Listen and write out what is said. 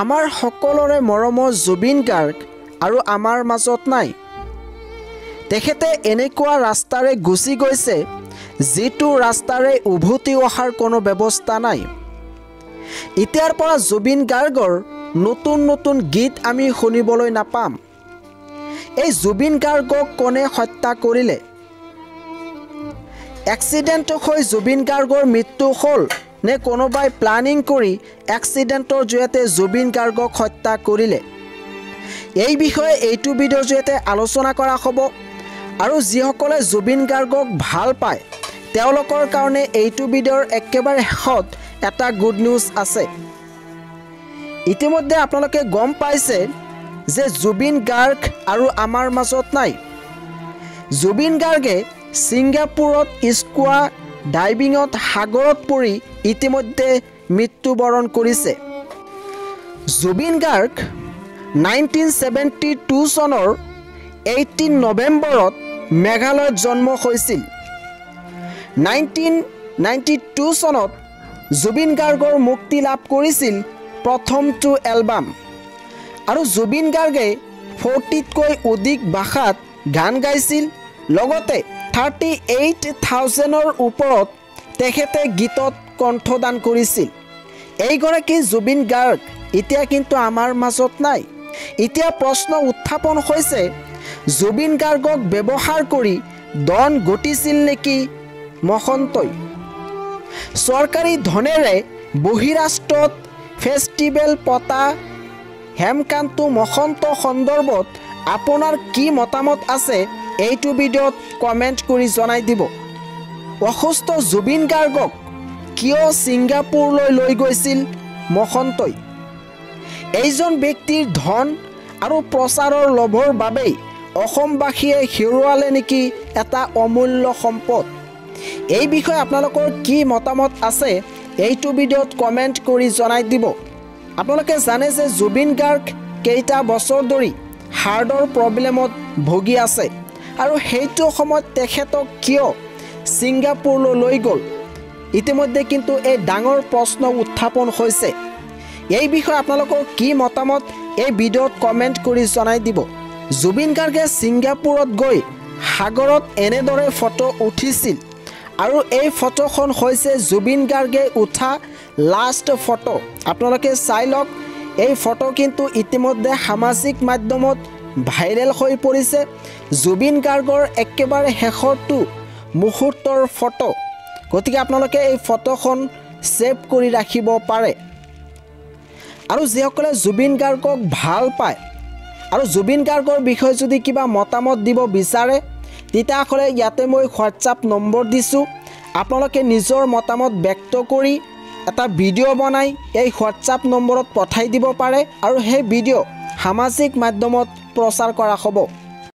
আমাৰ সকলোৰে মৰমৰ জুবিন গাৰ্গ আৰু আমাৰ মাজত নাই। তেখেতে এনেকুৱা ৰাস্তাৰে গুচি গৈছে যিটো ৰাস্তাৰে উভতি অহাৰ কোনো ব্যৱস্থা নাই। এতিয়াৰ পৰা জুবিন গাৰ্গৰ নতুন নতুন গীত আমি শুনিবলৈ নাপাম। এই জুবিন গাৰ্গক কোনে হত্যা কৰিলে? এক্সিডেণ্ট হৈ জুবিন গাৰ্গৰ মৃত্যু হ'ল নে কোনোবাই প্লানিং কৰি এক্সিডেণ্টৰ জৰিয়তে জুবিন গাৰ্গক হত্যা কৰিলে? এই বিষয়ে এইটো ভিডিঅ'ৰ জৰিয়তে আলোচনা কৰা হ'ব। আৰু যিসকলে জুবিন গাৰ্গক ভাল পায় তেওঁলোকৰ কাৰণে এইটো ভিডিঅ'ৰ একেবাৰে শেষত এটা গুড নিউজ আছে। ইতিমধ্যে আপোনালোকে গম পাইছে যে জুবিন গাৰ্গ আৰু আমাৰ মাজত নাই। জুবিন গাৰ্গে ছিংগাপুৰত স্কুৱা ডাইভিঙত সাগৰত পৰি ইতিমধ্যে মৃত্যুবৰণ কৰিছে। জুবিন গাৰ্গ 1972 চনৰ 18 নৱেম্বৰত মেঘালয়ত জন্ম হৈছিল। 1992 চনত জুবিন গাৰ্গৰ মুক্তি লাভ কৰিছিল প্ৰথমটো এলবাম। আৰু জুবিন গাৰ্গে 40তকৈ অধিক ভাষাত গান গাইছিল। লগতে 38,000ৰ ওপৰত তেখেতে গীতত কণ্ঠদান কৰিছিল। এইগৰাকী জুবিন গাৰ্গ এতিয়া কিন্তু আমাৰ মাজত নাই। এতিয়া প্ৰশ্ন উত্থাপন হৈছে জুবিন গাৰ্গক ব্যৱহাৰ কৰি ধন ঘটিছিল নেকি মহন্তই? চৰকাৰী ধনেৰে বহিৰাষ্ট্ৰত ফেষ্টিভেল পতা হেমকান্ত মহন্ত সন্দৰ্ভত আপোনাৰ কি মতামত আছে এইটো ভিডিঅ'ত কমেণ্ট কৰি জনাই দিব। অসুস্থ জুবিন গাৰ্গক কিয় ছিংগাপুৰলৈ লৈ গৈছিল মহন্তই? এইজন ব্যক্তিৰ ধন আৰু প্ৰচাৰৰ লোভৰ বাবেই অসমবাসীয়ে হেৰুৱালে নেকি এটা অমূল্য সম্পদ? এই বিষয়ে আপোনালোকৰ কি মতামত আছে এইটো ভিডিঅ'ত কমেণ্ট কৰি জনাই দিব। আপোনালোকে জানে যে জুবিন গাৰ্গ কেইটা বছৰ ধৰি হাৰ্টৰ প্ৰব্লেমত ভুগি আছে আৰু সেইটো সময়ত তেখেতক কিয় ছিংগাপুৰলৈ লৈ গ'ল? ইতিমধ্যে কিন্তু এই ডাঙৰ প্ৰশ্ন উত্থাপন হৈছে। এই বিষয়ে আপোনালোকৰ কি মতামত এই ভিডিঅ'ত কমেণ্ট কৰি জনাই দিব। জুবিন গাৰ্গে ছিংগাপুৰত গৈ সাগৰত এনেদৰে ফটো উঠিছিল আৰু এই ফটোখন হৈছে জুবিন গাৰ্গে উঠা লাষ্ট ফটো। আপোনালোকে চাই লওক। এই ফটো কিন্তু ইতিমধ্যে সামাজিক মাধ্যমত ভাইৰেল হৈ পৰিছে। জুবিন গাৰ্গৰ একেবাৰে শেষৰটো মুহূৰ্তৰ ফটো। গতিকে আপোনালোকে এই ফটোখন ছেভ কৰি ৰাখিব পাৰে। আৰু যিসকলে জুবিন গাৰ্গক ভাল পায় আৰু জুবিন গাৰ্গৰ বিষয়ে যদি কিবা মতামত দিব বিচাৰে তেতিয়াহ'লে ইয়াতে মই হোৱাটছআপ নম্বৰ দিছোঁ। আপোনালোকে নিজৰ মতামত ব্যক্ত কৰি এটা ভিডিঅ' বনাই এই হোৱাটছআপ নম্বৰত পঠাই দিব পাৰে আৰু সেই ভিডিঅ' সামাজিক মাধ্যমত প্ৰচাৰ কৰা হ'ব।